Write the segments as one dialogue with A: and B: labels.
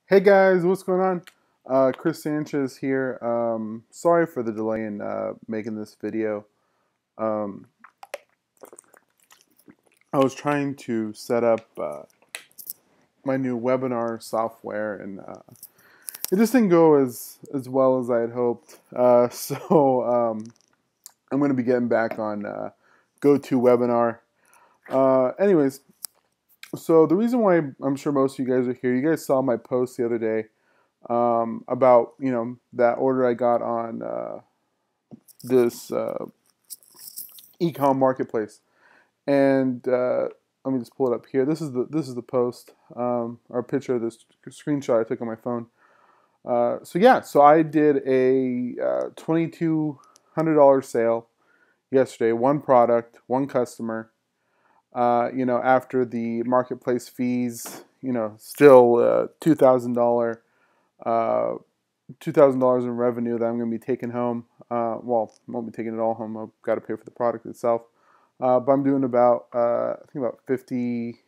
A: Hey guys, what's going on? Chris Sanchez here. Sorry for the delay in making this video. Um, I was trying to set up my new webinar software, and it just didn't go as well as I had hoped. So I'm going to be getting back on GoToWebinar. Anyways, so the reason why I'm sure most of you guys are here, you guys saw my post the other day about that order I got on this Ecom marketplace, and let me just pull it up here. This is the post or picture of this screenshot I took on my phone. So yeah, so I did a $2,200 sale yesterday. One product, one customer. After the marketplace fees, still uh, $2,000 in revenue that I'm going to be taking home. Well, I won't be taking it all home. I've got to pay for the product itself. But I'm doing about, I think about 50.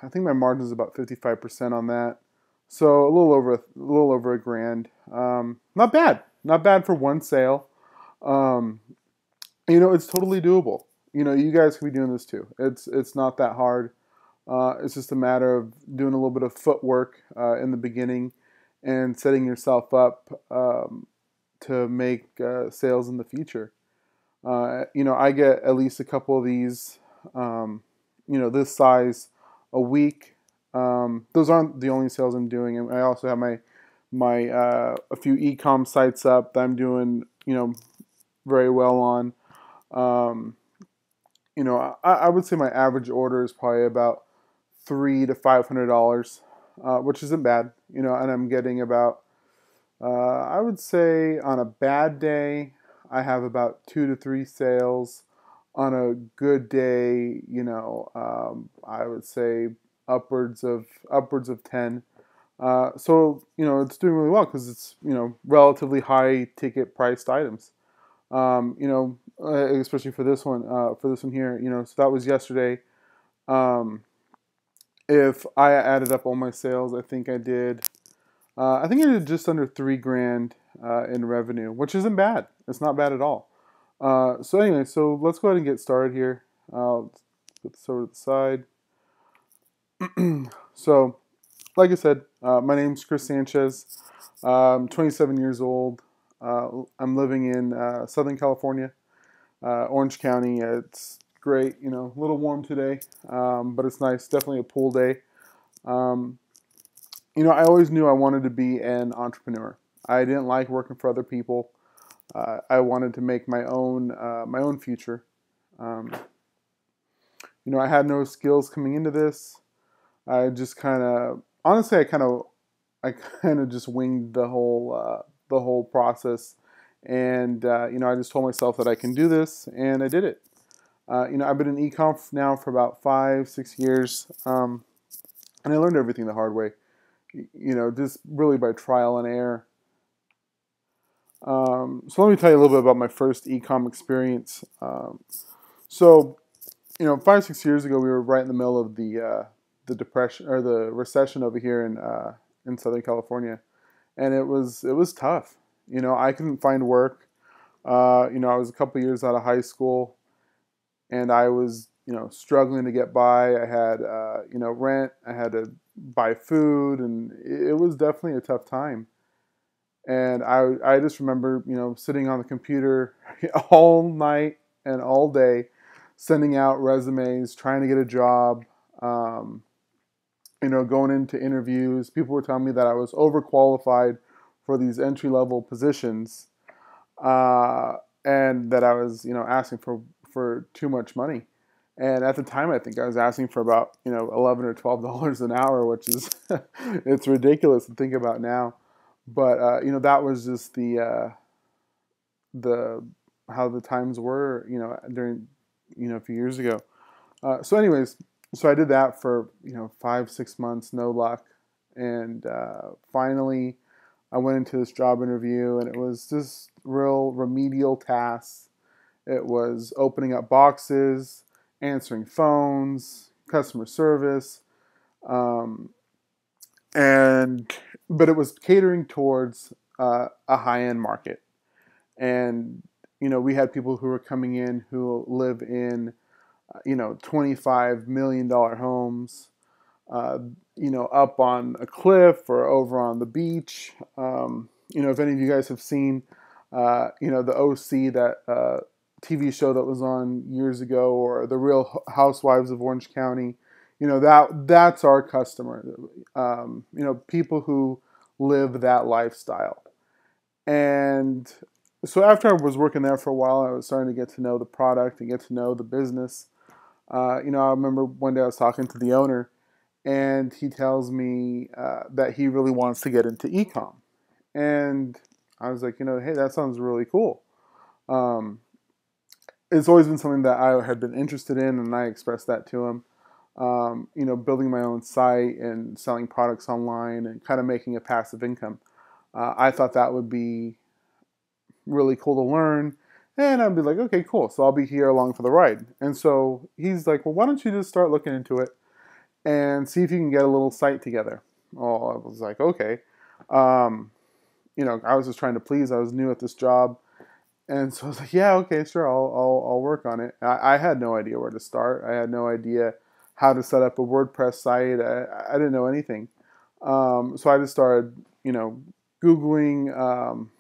A: I think my margin is about 55% on that. So a little over a grand. Not bad. Not bad for one sale. Um, it's totally doable. You guys can be doing this too. It's not that hard. It's just a matter of doing a little bit of footwork in the beginning and setting yourself up to make sales in the future. I get at least a couple of these, this size a week. Those aren't the only sales I'm doing. And I also have my a few e-com sites up that I'm doing, very well on. Um, I would say my average order is probably about $300 to $500, which isn't bad. And I'm getting about, I would say on a bad day, I have about 2 to 3 sales. On a good day, I would say upwards of 10. So it's doing really well because it's relatively high ticket priced items. Especially for this one, here. So that was yesterday. Um, if I added up all my sales, I think I did. I did just under 3 grand in revenue, which isn't bad. It's not bad at all. So anyway, so let's go ahead and get started here. Let's put this over to the side. So, like I said, my name's Chris Sanchez. I'm 27 years old. I'm living in Southern California, Orange County. It's great, a little warm today, but it's nice. Definitely a pool day. Um, I always knew I wanted to be an entrepreneur. I didn't like working for other people. I wanted to make my own future. Um, I had no skills coming into this. I just kind of, honestly, I kind of just winged the whole process, and I just told myself that I can do this, and I did it. I've been in ecom now for about 5, 6 years, and I learned everything the hard way. Just really by trial and error. So let me tell you a little bit about my first ecom experience. So 5, 6 years ago, we were right in the middle of the depression or the recession over here in Southern California, and it was tough. I couldn't find work. I was a couple years out of high school, and I was struggling to get by. I had rent. I had to buy food, and it was definitely a tough time. And I just remember sitting on the computer all night and all day, sending out resumes, trying to get a job. Um, going into interviews, people were telling me that I was overqualified for these entry level positions, uh, and that I was, asking for too much money. And at the time, I think I was asking for about, $11 or $12 an hour, which is it's ridiculous to think about now. But that was just the how the times were, during a few years ago. So so I did that for 5, 6 months, no luck, and finally I went into this job interview, and it was just real remedial tasks. It was opening up boxes, answering phones, customer service, um, but it was catering towards a high-end market. And we had people who were coming in who live in $25 million homes, uh, up on a cliff or over on the beach. If any of you guys have seen, the OC, that TV show that was on years ago, or the Real Housewives of Orange County, that's our customer. People who live that lifestyle. And so after I was working there for a while, I was starting to get to know the product and get to know the business. I remember one day I was talking to the owner, and he tells me that he really wants to get into Ecom. And I was like, hey, that sounds really cool. Um, it's always been something that I had been interested in, and I expressed that to him. Building my own site and selling products online and kind of making a passive income. I thought that would be really cool to learn. And I'd be like, okay, cool. So I'll be here along for the ride. And so he's like, well, why don't you just start looking into it and see if you can get a little site together. Oh, I was like, okay. I was just trying to please. I was new at this job. And so I was like, yeah, okay, sure, I'll work on it. I had no idea where to start. I had no idea how to set up a WordPress site. I didn't know anything. So I just started, Googling,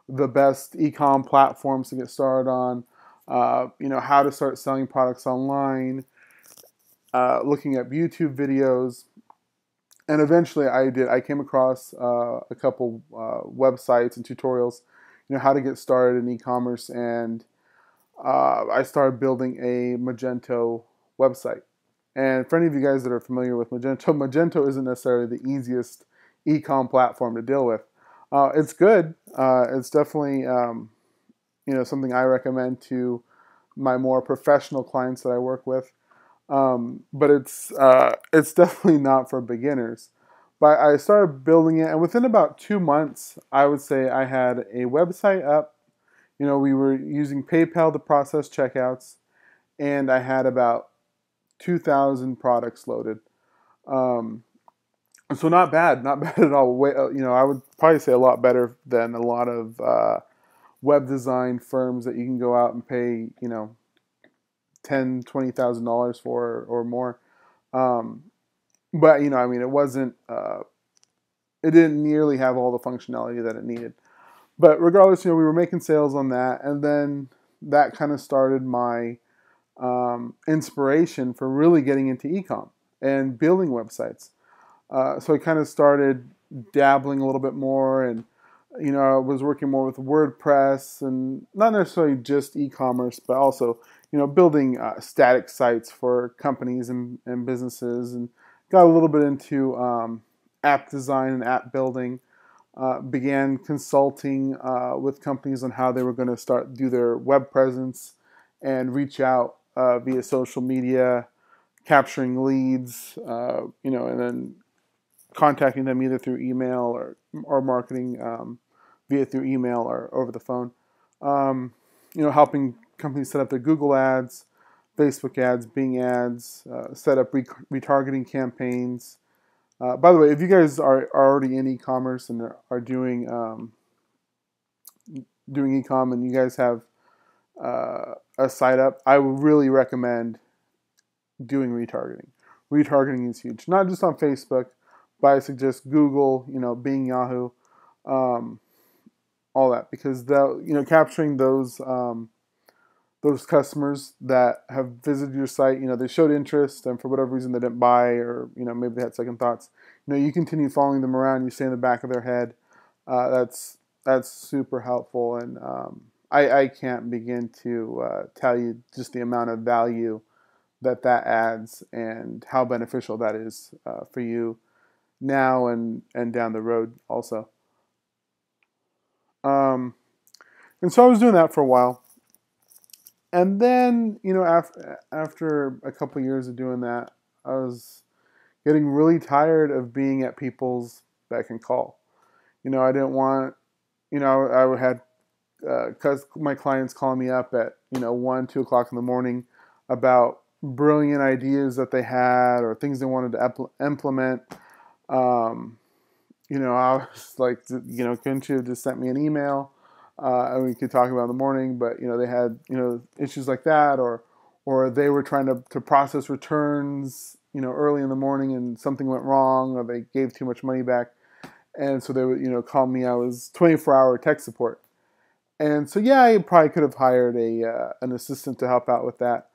A: the best e-com platforms to get started on, how to start selling products online, looking at YouTube videos. And eventually I came across a couple websites and tutorials, how to get started in e-commerce, and I started building a Magento website. And for any of you guys that are familiar with Magento, Magento isn't necessarily the easiest e-com platform to deal with. It's good. It's definitely something I recommend to my more professional clients that I work with. But it's definitely not for beginners. But I started building it, and within about 2 months, I would say I had a website up. We were using PayPal to process checkouts, and I had about 2,000 products loaded. Um, so not bad, not bad at all. I would probably say a lot better than a lot of web design firms that you can go out and pay, $10,000, $20,000 for or more. But it wasn't. It didn't nearly have all the functionality that it needed. But regardless, we were making sales on that, and then that kind of started my inspiration for really getting into ecom and building websites. So I kind of started dabbling a little bit more, and I was working more with WordPress, and not necessarily just e-commerce, but also building static sites for companies and businesses, and got a little bit into app design and app building. Began consulting with companies on how they were going to do their web presence and reach out via social media, capturing leads, and then contacting them either through email or marketing through email or over the phone. Helping companies set up their Google ads, Facebook ads, Bing ads, set up retargeting campaigns. By the way, if you guys are already in e-commerce and are doing e-com, and you guys have a site up, I would really recommend doing retargeting. Retargeting is huge, not just on Facebook, but I suggest Google, Bing, Yahoo, all that, because capturing those customers that have visited your site, they showed interest, and for whatever reason they didn't buy, or maybe they had second thoughts. You continue following them around. You stay in the back of their head. That's super helpful, and I can't begin to tell you just the amount of value that adds and how beneficial that is for you now and down the road also. And so I was doing that for a while. And then, after a couple of years of doing that, I was getting really tired of being at people's beck and call. I didn't want, I had my clients calling me up at 1, 2 o'clock in the morning about brilliant ideas that they had or things they wanted to implement. I was like, couldn't you have just sent me an email and we could talk about it in the morning? But they had issues like that, or they were trying to process returns early in the morning and something went wrong, or they gave too much money back, and so they would call me. I was 24-hour tech support, and so yeah, I probably could have hired an assistant to help out with that.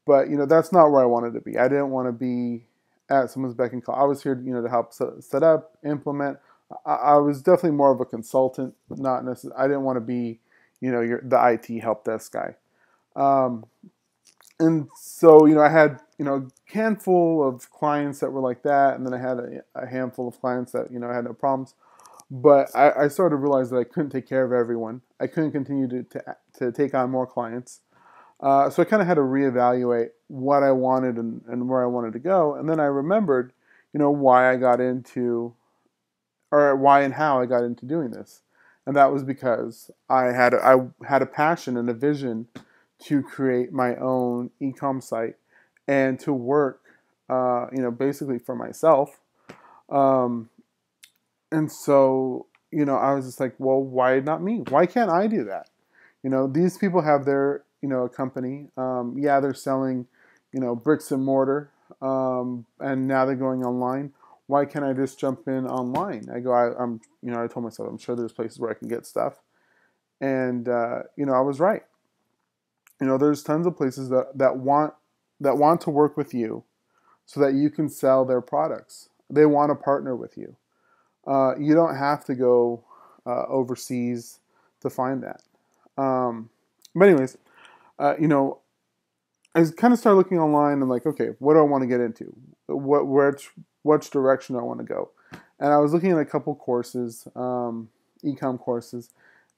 A: But that's not where I wanted to be. I didn't want to be at someone's beck and call. I was here, to help set up, implement. I was definitely more of a consultant, not necessarily. I didn't want to be, the IT help desk guy. Um, and so, I had, a handful of clients that were like that, and then I had a handful of clients that, I had no problems. But I started to realize that I couldn't take care of everyone. I couldn't continue to take on more clients. So I kind of had to reevaluate what I wanted and where I wanted to go. And then I remembered, why I got into, or why and how I got into doing this. And that was because I had a passion and a vision to create my own e-com site and to work, basically for myself. Um, and so, I was just like, well, why not me? Why can't I do that? These people have their, a company. Yeah, they're selling, bricks and mortar, and now they're going online. Why can't I just jump in online? I told myself, I'm sure there's places where I can get stuff. And, I was right. There's tons of places that want to work with you so that you can sell their products. They want to partner with you. You don't have to go overseas to find that. But anyways, I kind of started looking online and like, okay, what do I want to get into? Which direction do I want to go? And I was looking at a couple courses, ecom courses,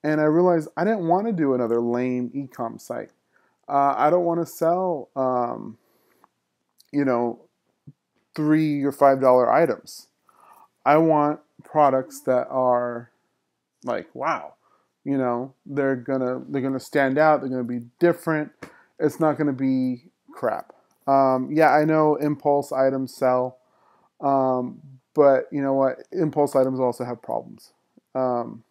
A: and I realized I didn't want to do another lame ecom site. I don't want to sell, you know, $3 or $5 items. I want products that are like, wow, they're gonna stand out. They're gonna be different. It's not gonna be crap. Yeah, I know impulse items sell, but you know what? Impulse items also have problems. Um,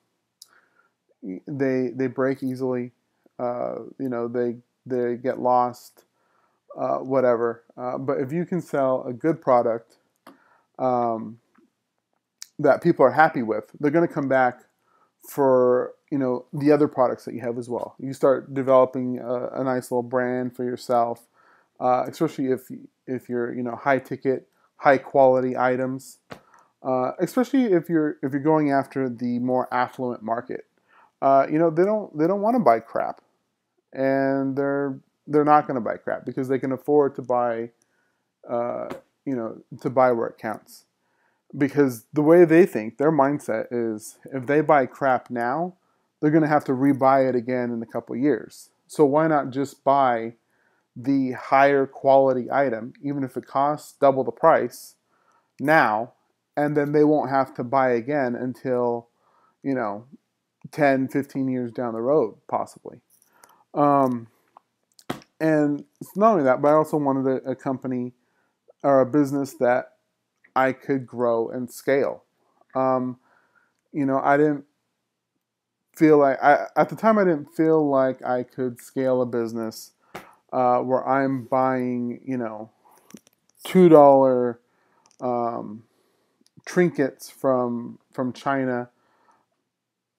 A: they break easily. They get lost. Whatever. But if you can sell a good product um, that people are happy with, they're going to come back for the other products that you have as well. You start developing a nice little brand for yourself, especially if you're high ticket, high quality items. Especially if you're going after the more affluent market. They don't want to buy crap, and they're not going to buy crap because they can afford to buy uh, to buy where it counts. Because the way they think, their mindset is if they buy crap now, they're going to have to rebuy it again in a couple of years. So why not just buy the higher quality item, even if it costs double the price now, and then they won't have to buy again until, you know, 10, 15 years down the road, possibly. Um, and it's not only that, but I also wanted a company or a business that I could grow and scale. Um, I didn't feel like at the time I didn't feel like I could scale a business where I'm buying, $2 um, trinkets from China,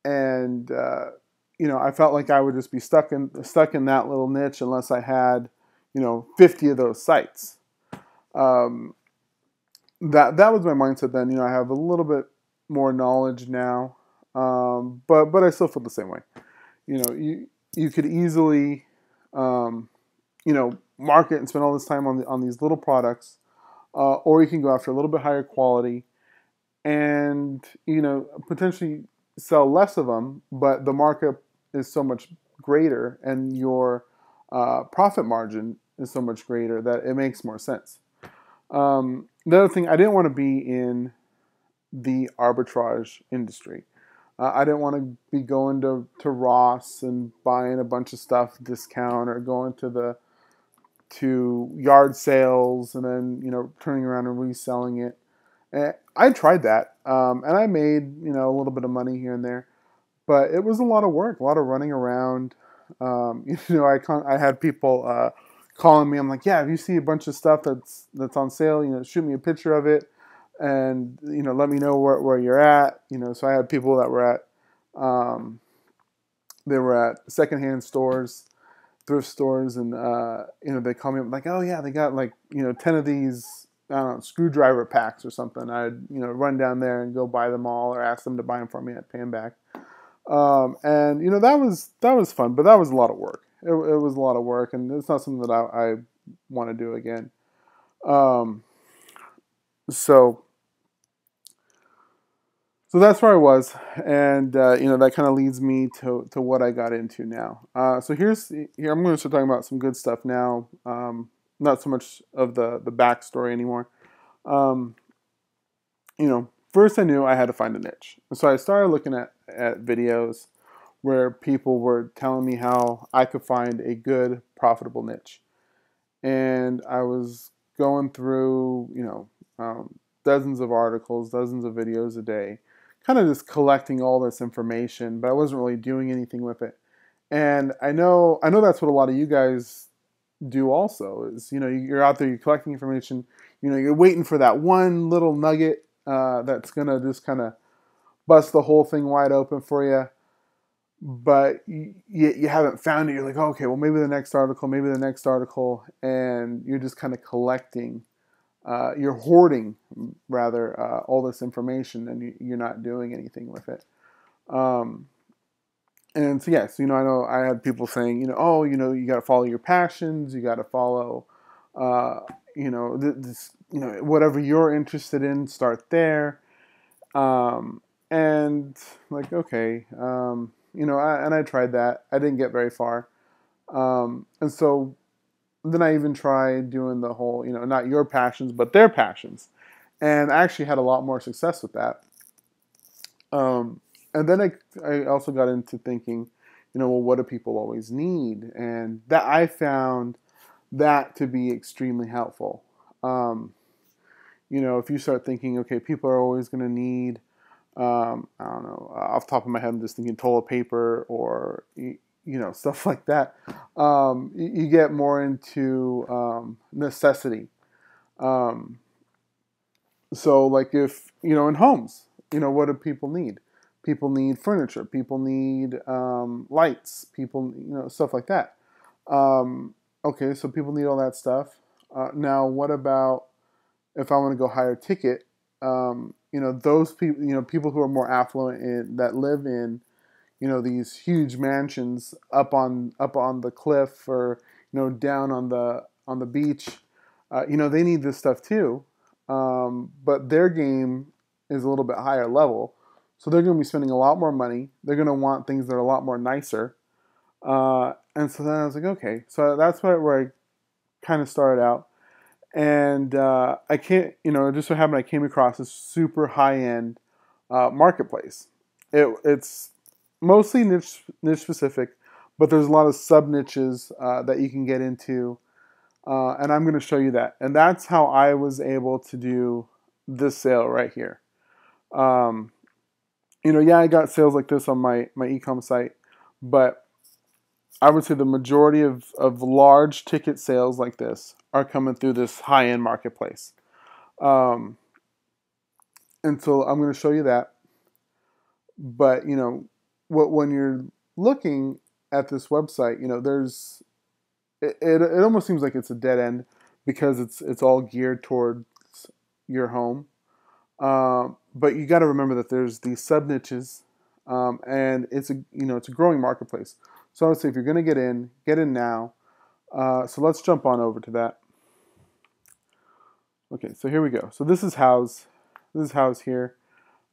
A: and I felt like I would just be stuck in that little niche unless I had 50 of those sites. Um, that was my mindset then. I have a little bit more knowledge now, but I still feel the same way. You could easily market and spend all this time on these little products, or you can go after a little bit higher quality and potentially sell less of them, but the markup is so much greater and your profit margin is so much greater that it makes more sense. The other thing, I didn't want to be in the arbitrage industry. I didn't want to be going to Ross and buying a bunch of stuff discount, or going to yard sales and then turning around and reselling it. And I tried that, and I made, you know, a little bit of money here and there, but it was a lot of work, a lot of running around. You know, I had people calling me. I'm like, yeah, if you see a bunch of stuff that's on sale, you know, shoot me a picture of it, and you know, let me know where you're at. You know, so I had people that were at they were at secondhand stores, thrift stores, and you know, they call me up like, oh yeah, they got like, you know, 10 of these, I don't know, screwdriver packs or something. I'd, you know, run down there and go buy them all, or ask them to buy them for me. I'd pay them back. And you know, that was fun, but that was a lot of work. It was a lot of work, and it's not something that I want to do again. Um, so so that's where I was, and you know, that kind of leads me to what I got into now. So here I'm going to start talking about some good stuff now. Not so much of the backstory anymore. Um, you know, first I knew I had to find a niche, so I started looking at videos where people were telling me how I could find a good, profitable niche. And I was going through, you know, dozens of articles, dozens of videos a day, kind of just collecting all this information, but I wasn't really doing anything with it. And I know that's what a lot of you guys do also, is, you know, you're out there, you're collecting information, you know, you're waiting for that one little nugget that's going to just kind of bust the whole thing wide open for you, but you haven't found it. You're like, oh, okay, well, maybe the next article, and you're just kind of collecting, you're hoarding, rather, all this information, and you're not doing anything with it. Um, and so, yes, you know I had people saying, you know, oh, you know, you got to follow your passions, you got to follow, uh, you know, this, you know, whatever you're interested in, start there. And like, okay, you know, and I tried that. I didn't get very far. And so then I even tried doing the whole, you know, not your passions, but their passions. And I actually had a lot more success with that. Um, and then I also got into thinking, you know, well, what do people always need? And that I found that to be extremely helpful. Um, you know, if you start thinking, okay, people are always going to need, I don't know, off the top of my head, I'm just thinking toilet paper, or, you know, stuff like that. You get more into necessity. Um, so, like, if, you know, in homes, you know, what do people need? People need furniture. People need lights. People, you know, stuff like that. Um, okay, so people need all that stuff. Now, what about if I want to go higher ticket? You know, those people, you know, people who are more affluent that live in, you know, these huge mansions up on the cliff, or, you know, down on the beach. You know, they need this stuff too, but their game is a little bit higher level, so they're going to be spending a lot more money. They're going to want things that are a lot more nicer. And so then I was like, okay, so that's where I kind of started out. And I can't, you know, it just so happened I came across this super high end marketplace. It's mostly niche specific, but there's a lot of sub niches that you can get into, and I'm going to show you that. And that's how I was able to do this sale right here. Um, you know, yeah, I got sales like this on my Ecom site, but I would say the majority of large ticket sales like this are coming through this high end marketplace. Um, and so I'm going to show you that. But, you know, when you're looking at this website, you know, there's it almost seems like it's a dead end, because it's all geared towards your home. But you got to remember that there's these sub niches, and it's a growing marketplace. So I would say, if you're going to get in now. So let's jump on over to that. Okay, so here we go. So this is Houzz. This is Houzz here.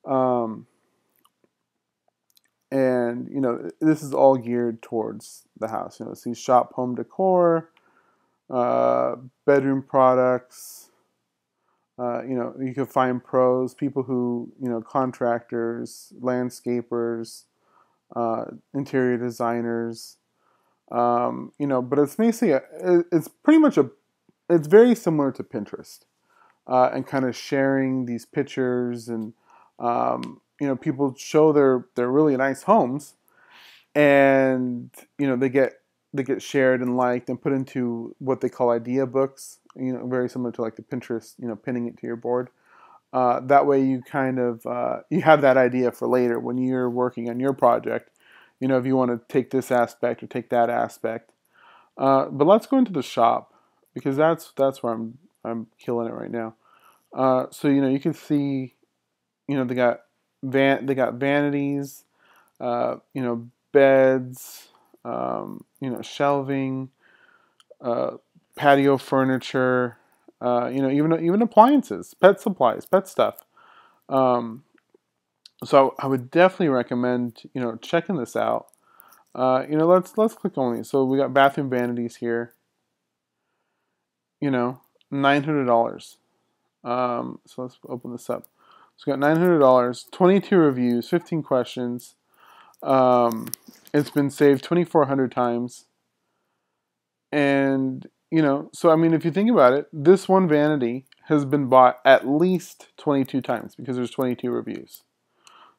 A: Um, and, you know, this is all geared towards the house. You know, see shop home decor, bedroom products. You know, you can find pros, people who, you know, contractors, landscapers, interior designers. You know, but it's basically it's pretty much it's very similar to Pinterest. and kind of sharing these pictures, and people show their really nice homes, and they get shared and liked and put into what they call idea books. Very similar to like the Pinterest, pinning it to your board. That way, you kind of you have that idea for later when you're working on your project. If you want to take this aspect or take that aspect. But let's go into the shop, because that's where I'm killing it right now. So you can see, they got vanities, beds, shelving, patio furniture, even appliances, pet supplies, pet stuff. So I would definitely recommend checking this out. Let's click on these. So we got bathroom vanities here. $900. So let's open this up. So we got $900, 22 reviews, 15 questions. It's been saved 2,400 times. And, so I mean, if you think about it, this one vanity has been bought at least 22 times because there's 22 reviews.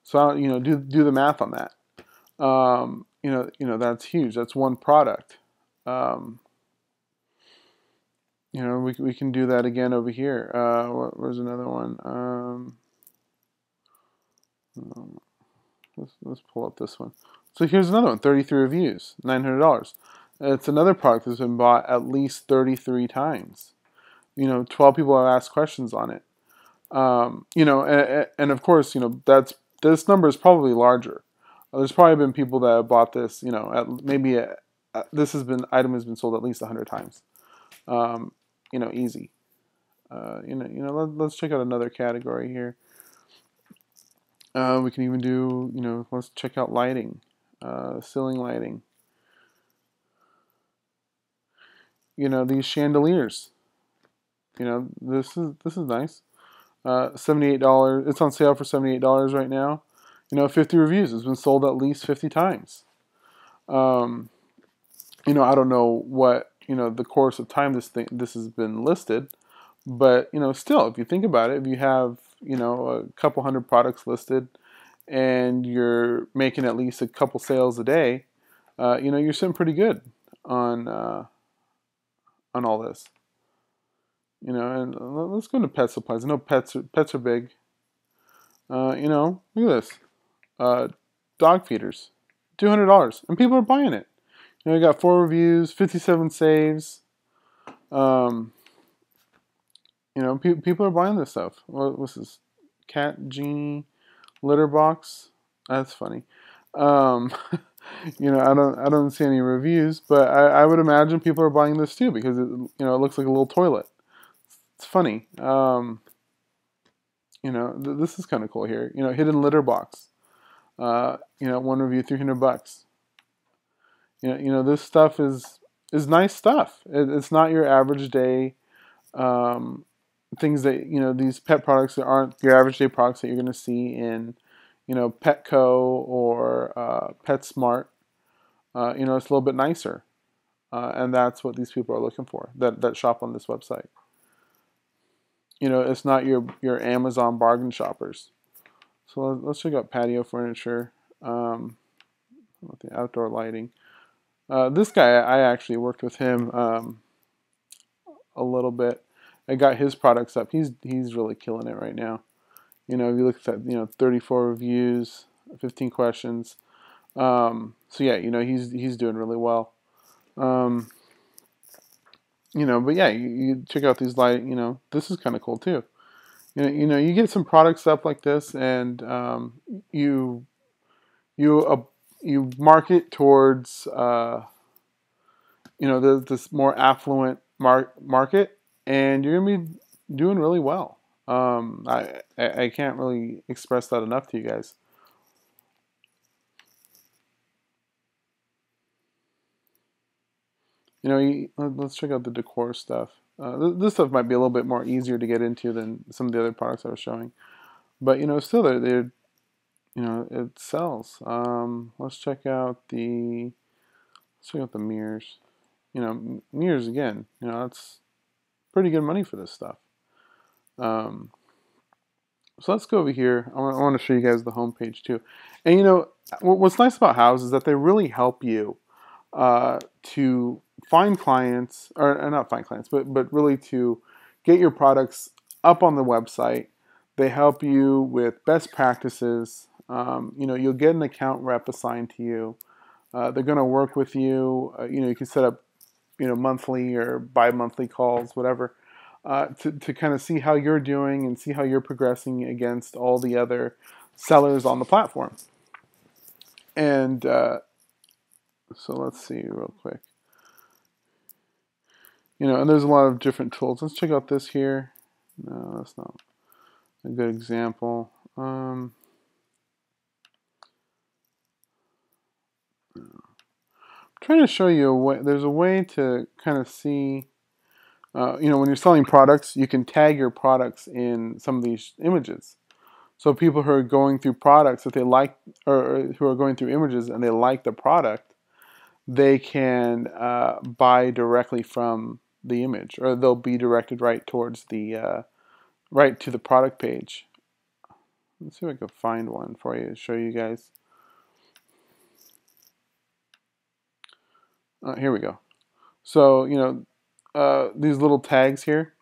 A: So, do the math on that. That's huge. That's one product. We can do that again over here. Where's another one? Let's pull up this one. So here's another one, 33 reviews, $900. It's another product that's been bought at least 33 times. 12 people have asked questions on it. And of course, this number is probably larger. There's probably been people that have bought this, item has been sold at least 100 times. Easy. Let's check out another category here. We can even do, let's check out lighting, ceiling lighting. These chandeliers. This is nice. $78. It's on sale for $78 right now. 50 reviews. It's been sold at least 50 times. I don't know what the course of time this has been listed, but still, if you think about it, if you have a couple hundred products listed, and you're making at least a couple sales a day, you're sitting pretty good on all this. And let's go into pet supplies. I know pets are big. Look at this. Dog feeders, $200, and people are buying it. We got 4 reviews, 57 saves. People are buying this stuff. What's this? Cat Genie litter box. That's funny. I don't see any reviews, but I would imagine people are buying this too because it looks like a little toilet. It's funny. This is kind of cool here. Hidden litter box. One review, $300. This stuff is nice stuff. It's not your average day things that these pet products that aren't your average day products that you're going to see in Petco or PetSmart. It's a little bit nicer, and that's what these people are looking for. That shop on this website. It's not your Amazon bargain shoppers. So let's check out Patio Furniture. With the outdoor lighting. This guy, I actually worked with him a little bit. I got his products up. He's really killing it right now. If you look at that, 34 reviews, 15 questions. So yeah, he's doing really well. But yeah, you check out these light. This is kind of cool too. You get some products up like this, and you market towards this more affluent market, and you're gonna be doing really well. I can't really express that enough to you guys. Let's check out the decor stuff. This stuff might be a little bit more easier to get into than some of the other products I was showing, but still they're it sells. Let's check out the mirrors. Mirrors again. That's pretty good money for this stuff. So let's go over here. I want to show you guys the home page too. And you know, what's nice about Houzz is that they really help you to find clients, or not find clients, but really to get your products up on the website. They help you with best practices. You know, you'll get an account rep assigned to you. They're going to work with you. You know, you can set up, you know, monthly or bi-monthly calls, whatever, to kind of see how you're doing and see how you're progressing against all the other sellers on the platform. And so let's see real quick. You know, and there's a lot of different tools. Let's check out this here. No, that's not a good example. Trying to show you a way. There's a way to kind of see, you know, when you're selling products, you can tag your products in some of these images. So people who are going through products that they like, or who are going through images and they like the product, they can buy directly from the image, or they'll be directed right towards the right to the product page. Let's see if I can find one for you to show you guys. Here we go. So, you know, these little tags here,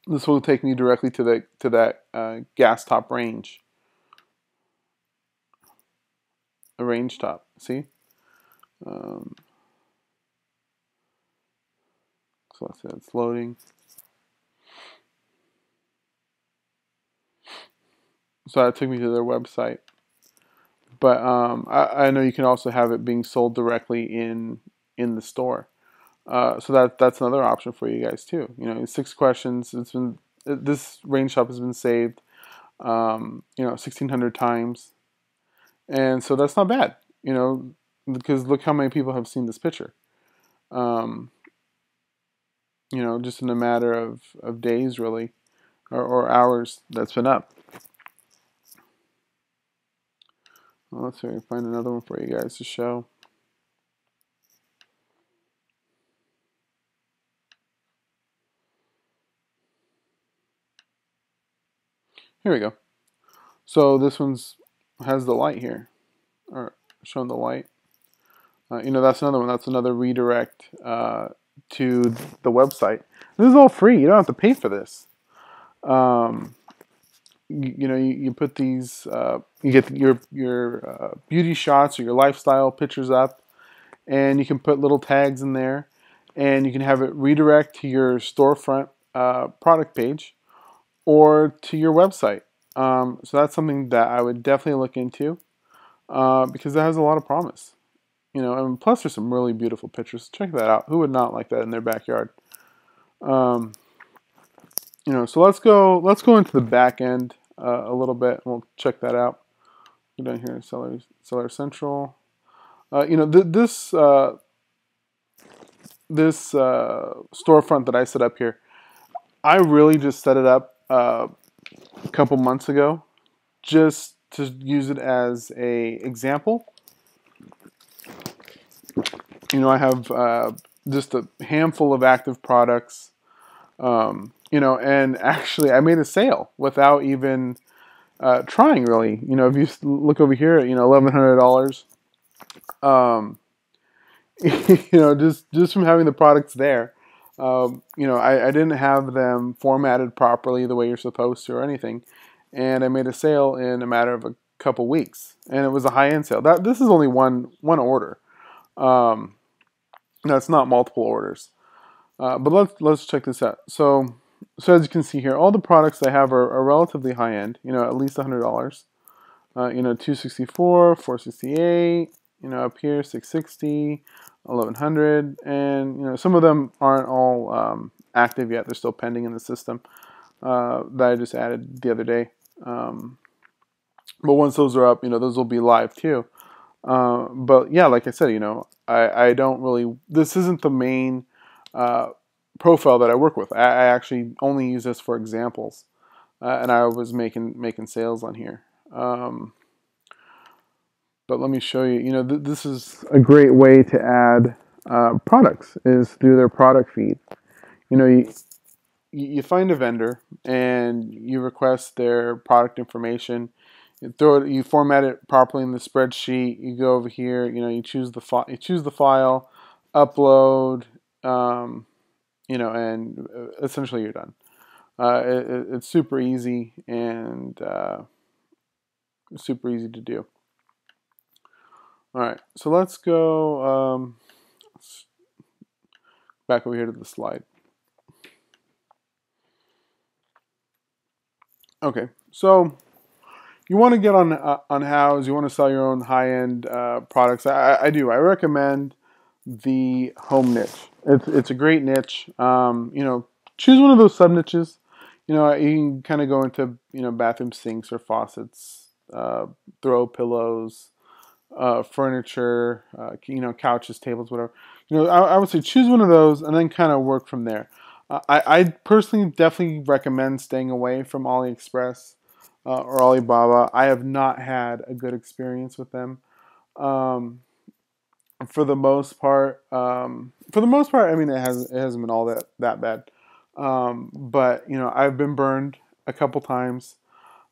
A: this will take me directly to that gas top range. A range top, see? So let's say it's loading. So that took me to their website. But I know you can also have it being sold directly in the store. So that's another option for you guys too. You know, 6 questions. This range shop has been saved, you know, 1,600 times, and so that's not bad. You know, because look how many people have seen this picture. You know, just in a matter of days, really, or hours, that's been up. Well, let's see if I can find another one for you guys to show. Here we go. So this one's has the light here, or showing the light. You know, that's another one. That's another redirect to the website. This is all free. You don't have to pay for this. You know, you put these, you get your beauty shots or your lifestyle pictures up, and you can put little tags in there, and you can have it redirect to your storefront product page or to your website. So that's something that I would definitely look into because that has a lot of promise. You know, and plus there's some really beautiful pictures. Check that out. Who would not like that in their backyard? You know, so let's go into the back end a little bit, and we'll check that out. Go down here, Seller Central. You know, this storefront that I set up here, I really just set it up a couple months ago, just to use it as a example. You know, I have just a handful of active products. You know, and actually I made a sale without even trying, really. You know, if you look over here at, you know, $1,100, you know, just from having the products there. You know, I didn't have them formatted properly the way you're supposed to or anything, and I made a sale in a matter of a couple weeks, and it was a high-end sale. This is only one order. That's not multiple orders. But let's check this out. So as you can see here, all the products I have are relatively high end. You know, at least $100. You know, 264, 468. You know, up here 660, 1100, and you know, some of them aren't all active yet. They're still pending in the system that I just added the other day. But once those are up, you know, those will be live too. But yeah, like I said, you know, I don't really. This isn't the main profile that I work with. I actually only use this for examples, and I was making sales on here. But let me show you. You know, this is a great way to add products is through their product feed. You know, you find a vendor and you request their product information. You format it properly in the spreadsheet. You go over here. You choose the file, upload. And essentially you're done. It's super easy and super easy to do. All right, so let's go back over here to the slide. Okay, so you want to get on Houzz. You want to sell your own high-end products. I do. I recommend the home niche. It's a great niche. Choose one of those sub niches. You can kind of go into bathroom sinks or faucets, throw pillows, furniture, couches, tables, whatever. I would say choose one of those and then kind of work from there. I personally definitely recommend staying away from Aliexpress or Alibaba. I have not had a good experience with them. For the most part, I mean, it hasn't been all that bad. But I've been burned a couple times.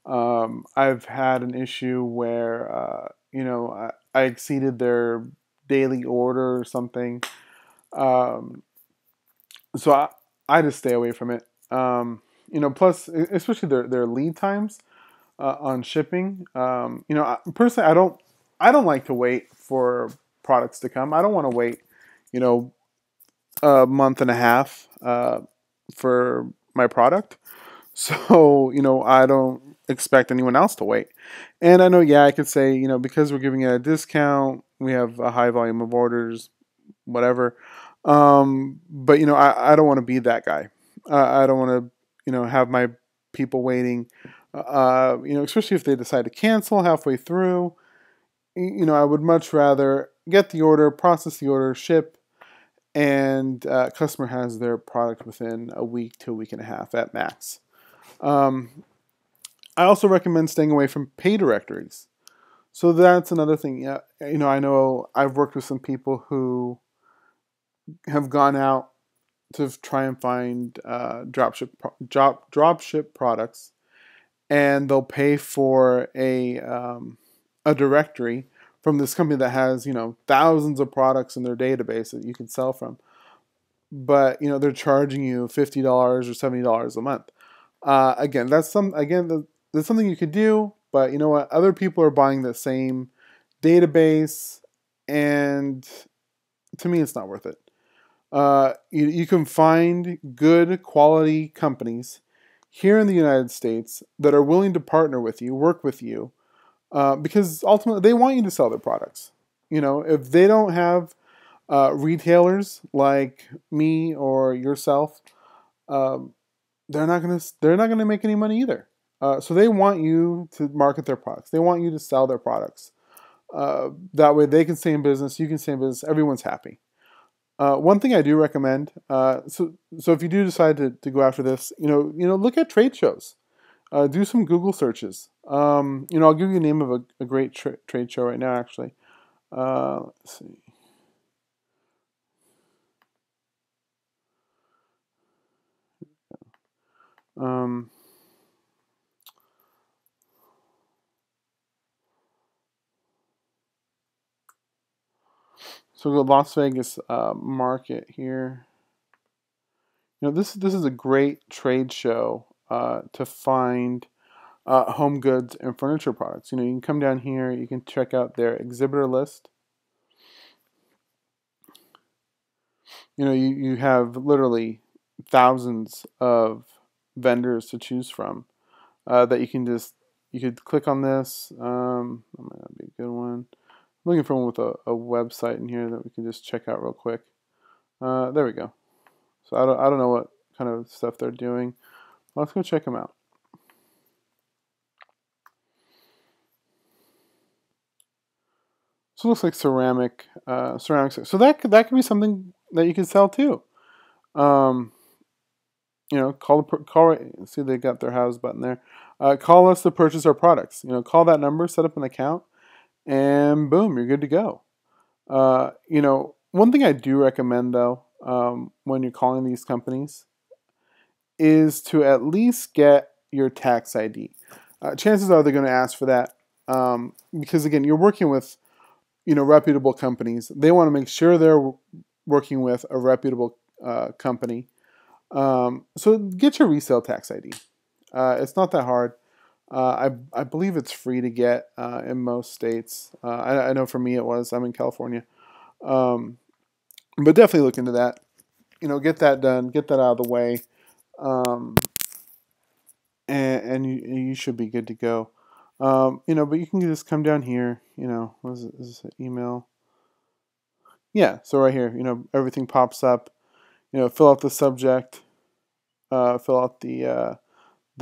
A: I've had an issue where I exceeded their daily order or something. So I just stay away from it. Plus, especially their lead times on shipping. Personally, I don't like to wait for products to come. I don't want to wait, a month and a half for my product. So, I don't expect anyone else to wait. And I know, I could say, because we're giving it a discount, we have a high volume of orders, whatever. But, I don't want to be that guy. I don't want to, have my people waiting, especially if they decide to cancel halfway through. I would much rather get the order, process the order, ship, and customer has their product within a week to a week and a half at max. I also recommend staying away from Pay Directories. So that's another thing. Yeah, I know I've worked with some people who have gone out to try and find dropship products, and they'll pay for a directory from this company that has thousands of products in their database that you can sell from. But they're charging you $50 or $70 a month. Again, that's something you could do, but you know what? Other people are buying the same database, and to me, it's not worth it. You can find good quality companies here in the United States that are willing to partner with you, work with you, because ultimately they want you to sell their products. If they don't have retailers like me or yourself, they're not gonna make any money either. So they want you to market their products. They want you to sell their products. That way they can stay in business, you can stay in business, everyone's happy. One thing I do recommend, so if you do decide to go after this, look at trade shows. Do some Google searches. I'll give you the name of a great trade show right now, actually. Let's see. So the Las Vegas market here. This is a great trade show to find home goods and furniture products. You can come down here, you can check out their exhibitor list. You have literally thousands of vendors to choose from that you could click on this. That might not be a good one. I'm looking for one with a website in here that we can just check out real quick. There we go. So I don't know what kind of stuff they're doing. Let's go check them out. So it looks like ceramics. So that could be something that you can sell too. Call. See, they got their Houzz button there. Call us to purchase our products. Call that number, set up an account, and boom, you're good to go. One thing I do recommend though, when you're calling these companies, is to at least get your tax ID. Chances are they're going to ask for that because again, you're working with reputable companies. They want to make sure they're working with a reputable company. So get your resale tax ID. It's not that hard. I believe it's free to get in most states. I know for me it was. I'm in California. But definitely look into that. Get that done. Get that out of the way. Um, and you should be good to go. But you can just come down here. What is it? Is this an email? Yeah. So right here, everything pops up. Fill out the subject. Fill out the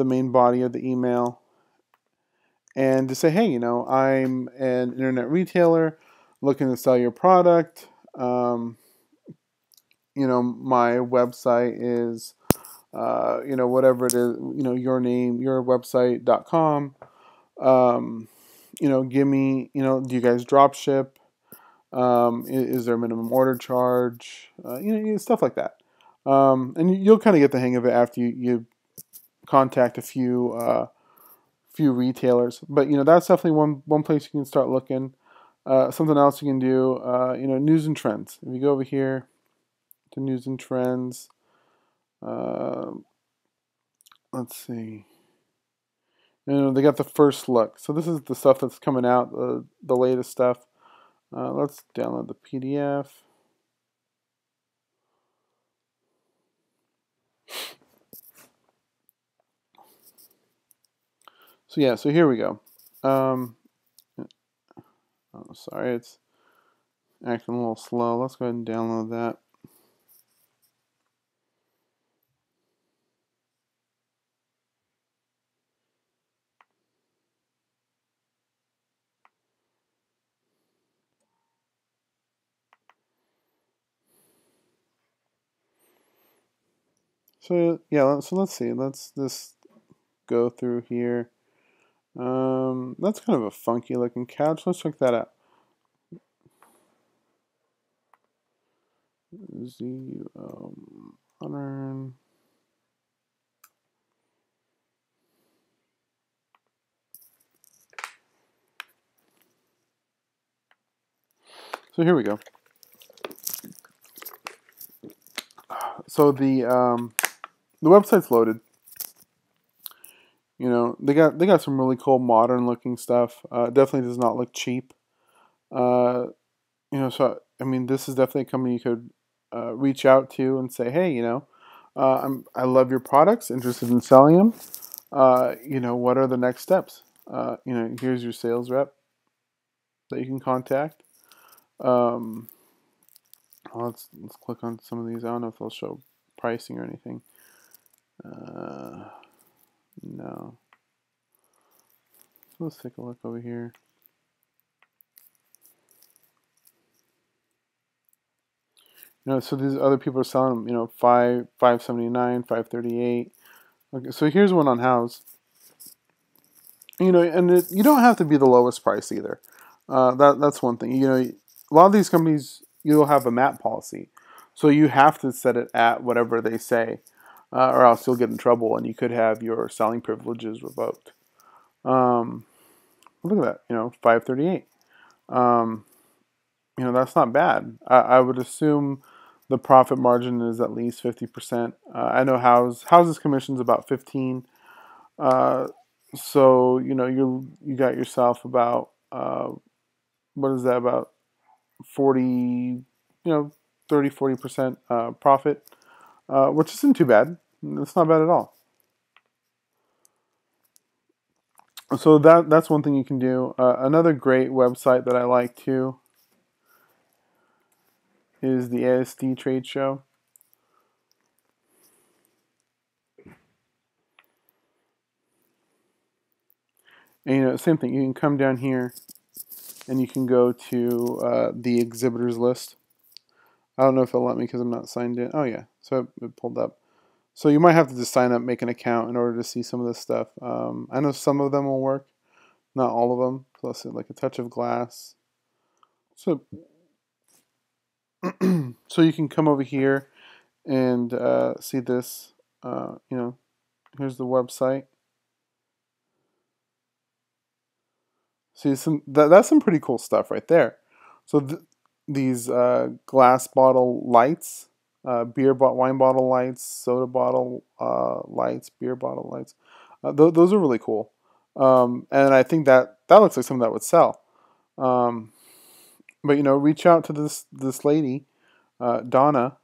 A: main body of the email, and to say, hey, I'm an internet retailer looking to sell your product. My website is, whatever it is, your name, your website.com. Give me, do you guys drop ship? Is there a minimum order charge? Stuff like that. And you'll kind of get the hang of it after you contact a few retailers. But that's definitely one place you can start looking. Something else you can do, news and trends. If you go over here to news and trends, let's see. They got the first look. So this is the stuff that's coming out, the latest stuff. Let's download the PDF. So yeah, so here we go. Oh, sorry, it's acting a little slow. Let's go ahead and download that. So yeah, so let's see. Let's just go through here. That's kind of a funky looking couch. Let's check that out. Modern. So here we go. So the website's loaded. They got some really cool modern looking stuff. Definitely does not look cheap. So I mean, this is definitely a company you could reach out to and say, hey, I love your products, interested in selling them. What are the next steps? Here's your sales rep that you can contact. Let's click on some of these. I don't know if they'll show pricing or anything. No. Let's take a look over here. So these other people are selling them, $579, $538. Okay, so here's one on Houzz. And you don't have to be the lowest price either. That's one thing. A lot of these companies, you'll have a MAP policy, so you have to set it at whatever they say, or else you'll get in trouble and you could have your selling privileges revoked. Look at that, $538. That's not bad. I would assume the profit margin is at least 50%. I know Houzz's commission is about 15. So you got yourself about what is that, about 40, 30-40% profit, which isn't too bad. It's not bad at all. So that's one thing you can do. Another great website that I like too is the ASD trade show. And same thing. You can come down here and you can go to the exhibitors list. I don't know if it'll let me because I'm not signed in. Oh yeah, so it pulled up. So you might have to just sign up, make an account in order to see some of this stuff. I know some of them will work, not all of them. So let's see, like a touch of glass. So, so you can come over here and see this. You know, here's the website. See, that's some pretty cool stuff right there. So these glass bottle lights, wine bottle lights, soda bottle lights, beer bottle lights. Those are really cool. And I think that looks like something that would sell. Um, but you know, reach out to this lady, Donna,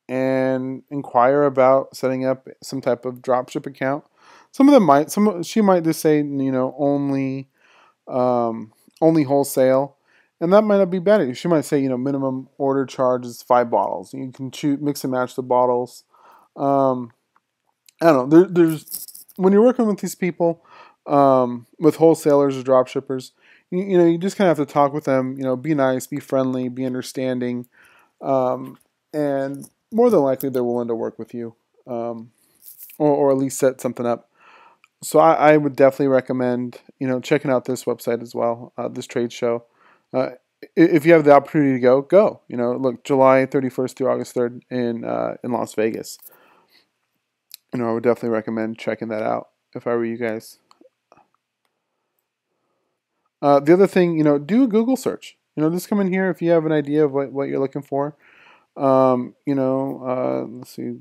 A: and inquire about setting up some type of dropship account. She might just say, you know, only wholesale, and that might not be bad. She might say, you know, minimum order charge is 5 bottles. You can mix and match the bottles. Um, I don't know. There's when you're working with these people, with wholesalers or drop shippers, you know, you just kind of have to talk with them. You know, be nice, be friendly, be understanding, and more than likely they're willing to work with you, or at least set something up. So I would definitely recommend, you know, checking out this website as well, this trade show. If you have the opportunity to go. You know, look, July 31st through August 3rd in Las Vegas. You know, I would definitely recommend checking that out if I were you guys. The other thing, you know, do a Google search. You know, just come in here if you have an idea of what you're looking for. You know, let's see,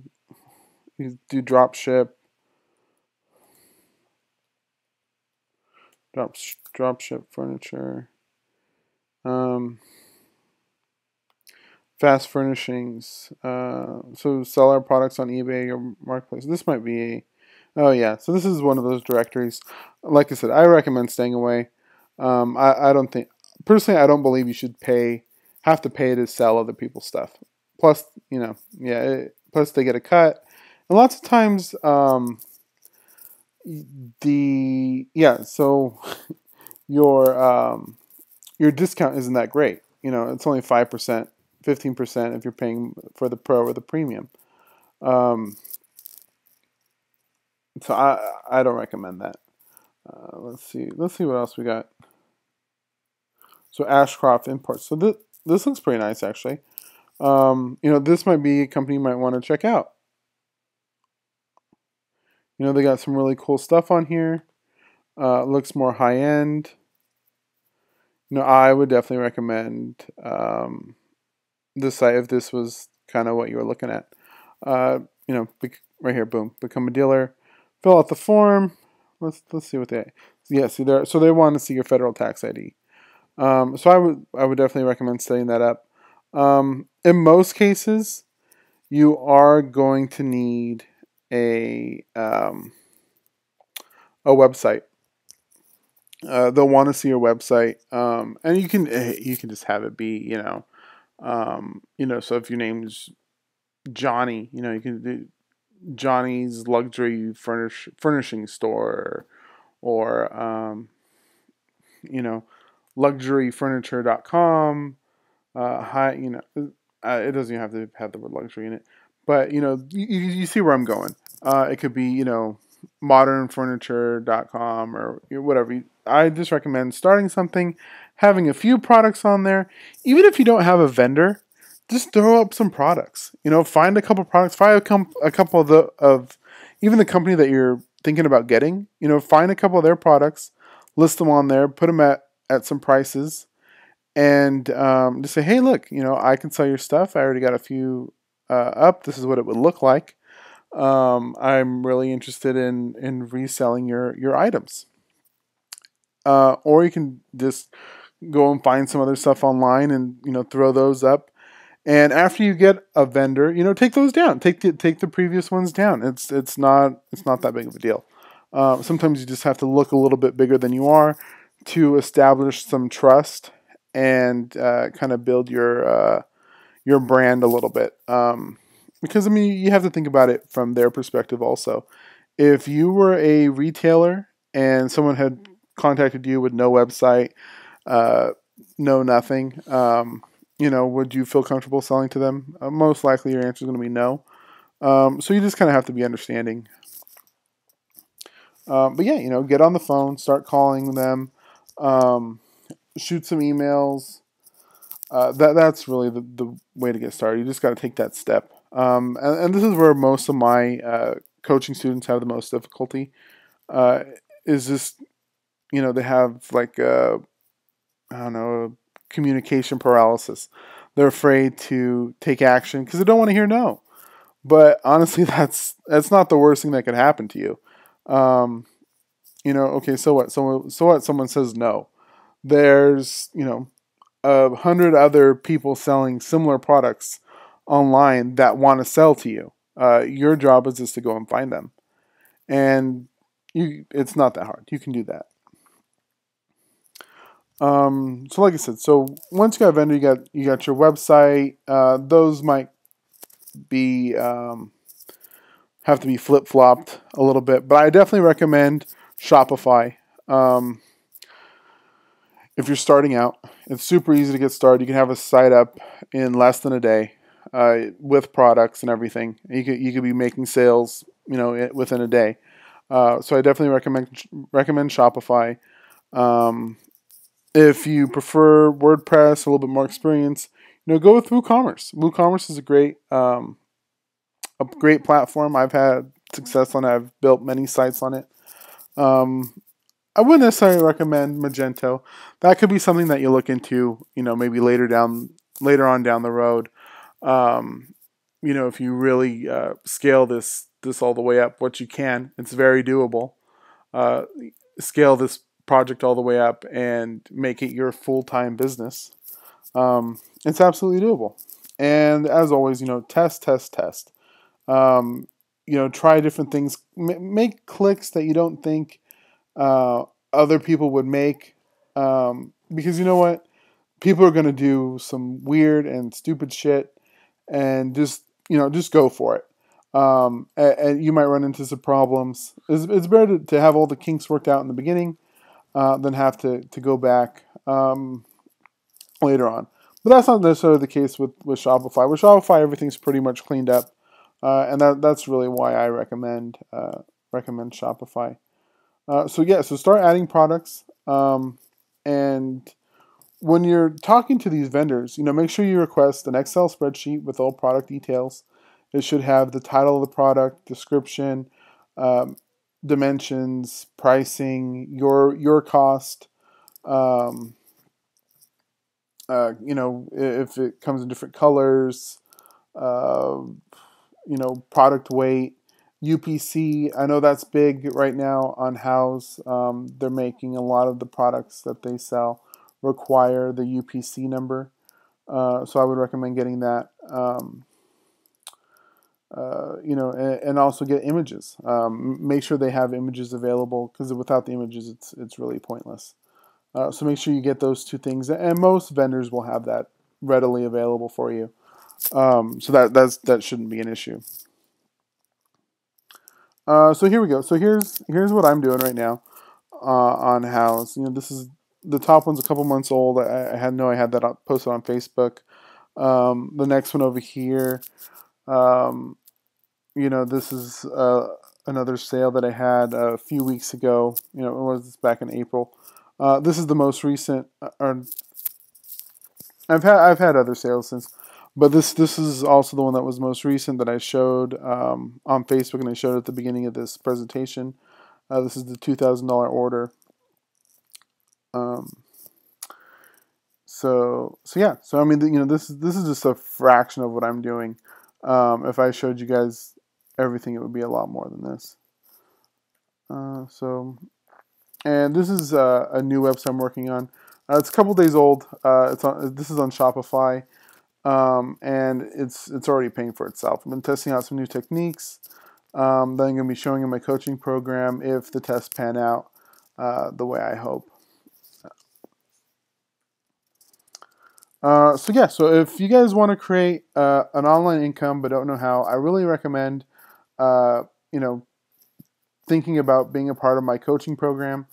A: you do drop ship furniture. Um, Fast furnishings. So sell our products on eBay or Marketplace. This might be oh yeah. So this is one of those directories. Like I said, I recommend staying away. I don't think, personally, I don't believe you should have to pay to sell other people's stuff. Plus, you know, yeah, plus they get a cut. And lots of times, so your discount isn't that great. You know, it's only 5%, 15% if you're paying for the pro or the premium. So I don't recommend that. Let's see what else we got. So Ashcroft Imports. So this looks pretty nice actually. You know, this might be a company you might want to check out. You know, they got some really cool stuff on here. Looks more high end. You know, I would definitely recommend this site if this was kind of what you were looking at. You know, right here, boom, become a dealer. Fill out the form. Let's see what they. Yeah, see there. So they want to see your federal tax ID. So I would definitely recommend setting that up. In most cases, you are going to need a website. They'll want to see your website, and you can just have it be, you know. So if your name's Johnny, you know, you can do Johnny's Luxury Furnishing Store, or you know, luxuryfurniture.com. You know, it doesn't even have to have the word luxury in it, but you know, you see where I'm going. It could be, you know, modernfurniture.com or whatever. I just recommend starting something, having a few products on there. Even if you don't have a vendor, just throw up some products. You know, find a couple products, find a couple of even the company that you're thinking about getting. You know, find a couple of their products, list them on there, put them at some prices, and just say, hey, look, you know, I can sell your stuff. I already got a few up. This is what it would look like. I'm really interested in reselling your items. Or you can just go and find some other stuff online and, you know, throw those up. And after you get a vendor, you know, take those down. Take the previous ones down. It's not that big of a deal. Sometimes you just have to look a little bit bigger than you are to establish some trust and kind of build your brand a little bit. Because I mean, you have to think about it from their perspective also. If you were a retailer and someone had contacted you with no website, no nothing, you know, would you feel comfortable selling to them? Most likely your answer is going to be no. So you just kind of have to be understanding. But yeah, you know, get on the phone, start calling them, shoot some emails. That's really the way to get started. You just got to take that step. And this is where most of my coaching students have the most difficulty uh, is just, they have like I don't know, communication paralysis. They're afraid to take action because they don't want to hear no. But honestly, that's not the worst thing that could happen to you. Um, okay, so what? So what? Someone says no. There's 100 other people selling similar products online that want to sell to you. Your job is just to go and find them, and it's not that hard. You can do that. So like I said, so once you got a vendor, you got your website. Those might be have to be flip flopped a little bit, but I definitely recommend Shopify. Um, if you're starting out, it's super easy to get started. You can have a site up in less than a day with products and everything. You could be making sales, within a day. So I definitely recommend Shopify. Um, If you prefer WordPress, a little bit more experience, go with WooCommerce. WooCommerce is a great platform. I've had success on it. I've built many sites on it. Um, I wouldn't necessarily recommend Magento. That could be something that you look into, maybe later on down the road. Um, if you really scale this all the way up, what you can, it's very doable. Uh, Scale this project all the way up and make it your full-time business. It's absolutely doable. And as always, test, test, test. Try different things. Make clicks that you don't think other people would make. Because you know what? People are going to do some weird and stupid shit, and just go for it. And you might run into some problems. It's better to have all the kinks worked out in the beginning than have to go back later on. But that's not necessarily the case with Shopify. With Shopify, everything's pretty much cleaned up, and that's really why I recommend Shopify. So start adding products, and when you're talking to these vendors, make sure you request an Excel spreadsheet with all product details. It should have the title of the product, description, um, dimensions, pricing, your cost. Um, if it comes in different colors, uh, product weight, UPC. I know that's big right now on Houzz. They're making a lot of the products that they sell require the UPC number. So I would recommend getting that. And also get images. Make sure they have images available because without the images, it's really pointless. So make sure you get those two things, and most vendors will have that readily available for you. So that shouldn't be an issue. So here we go. So here's what I'm doing right now on Houzz. This is the top one's a couple months old. I had that posted on Facebook. The next one over here, this is another sale that I had a few weeks ago. It was back in April. This is the most recent. Or I've had other sales since, but this is also the one that was most recent that I showed on Facebook, and I showed at the beginning of this presentation. This is the $2,000 order. So yeah. So I mean, this is just a fraction of what I'm doing. If I showed you guys everything, it would be a lot more than this. And this is a new website I'm working on. It's a couple days old. This is on Shopify, and it's already paying for itself. I've been testing out some new techniques. Then I'm going to be showing in my coaching program if the tests pan out the way I hope. So if you guys want to create an online income but don't know how, I really recommend, thinking about being a part of my coaching program.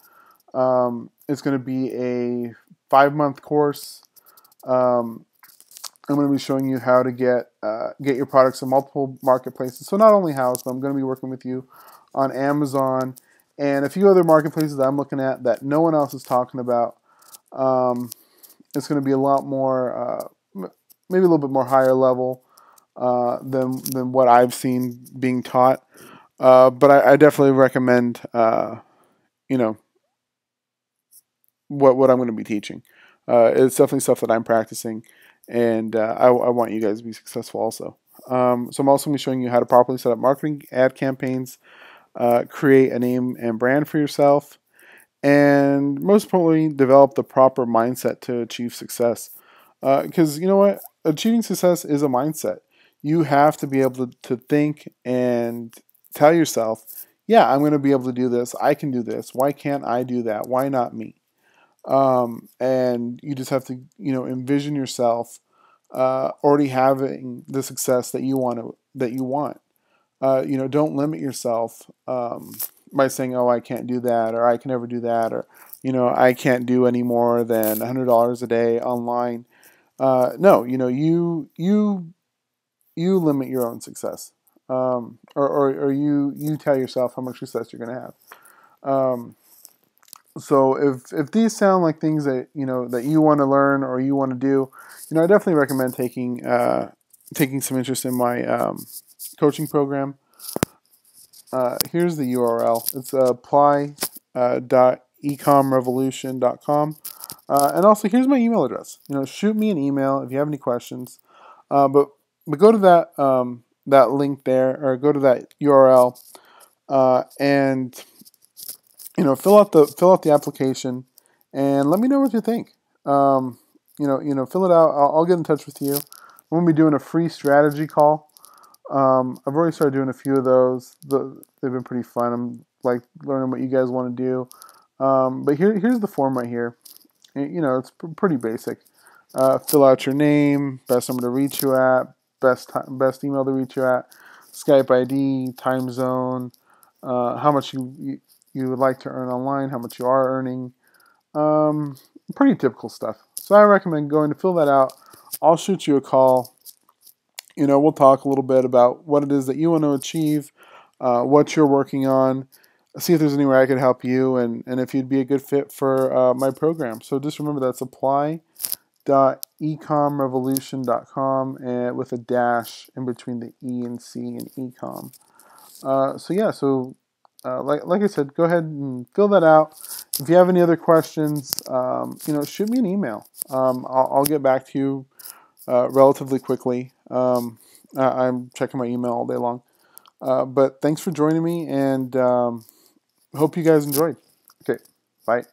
A: It's going to be a 5-month course. I'm going to be showing you how to get your products in multiple marketplaces. So not only Houzz, but I'm going to be working with you on Amazon and a few other marketplaces that I'm looking at that no one else is talking about. It's going to be a lot more, maybe a little bit more higher level than what I've seen being taught. But I definitely recommend, you know, what I'm going to be teaching. It's definitely stuff that I'm practicing, and I want you guys to be successful also. So I'm also going to be showing you how to properly set up marketing ad campaigns, create a name and brand for yourself, and most importantly, develop the proper mindset to achieve success. Because you know what? Achieving success is a mindset. You have to be able to think and tell yourself, yeah, I'm going to be able to do this. I can do this. Why can't I do that? Why not me? And you just have to, envision yourself already having the success that you want. Don't limit yourself by saying, "Oh, I can't do that," or "I can never do that," or "I can't do any more than $100 a day online." No, you limit your own success, or you tell yourself how much success you're going to have. So if these sound like things that that you want to learn or you want to do, I definitely recommend taking some interest in my coaching program. Here's the URL. It's apply.ecomrevolution.com. And also, here's my email address. Shoot me an email if you have any questions. But go to that link there, or go to that URL, and fill out the application, and let me know what you think. Fill it out. I'll get in touch with you. I'm gonna be doing a free strategy call. I've already started doing a few of those. They've been pretty fun. I'm like learning what you guys want to do. But here's the form right here. It's pretty basic. Fill out your name, best number to reach you at, best email to reach you at, Skype ID, time zone, how much you would like to earn online, how much you are earning. Pretty typical stuff. So I recommend going to fill that out. I'll shoot you a call. We'll talk a little bit about what it is that you want to achieve, what you're working on, see if there's anywhere I could help you, and if you'd be a good fit for my program. So just remember that's apply.ecomrevolution.com, and with a dash in between the E and C in ecom. Like I said, go ahead and fill that out. If you have any other questions, shoot me an email. I'll get back to you relatively quickly. I'm checking my email all day long. But thanks for joining me, and hope you guys enjoyed. Okay, bye.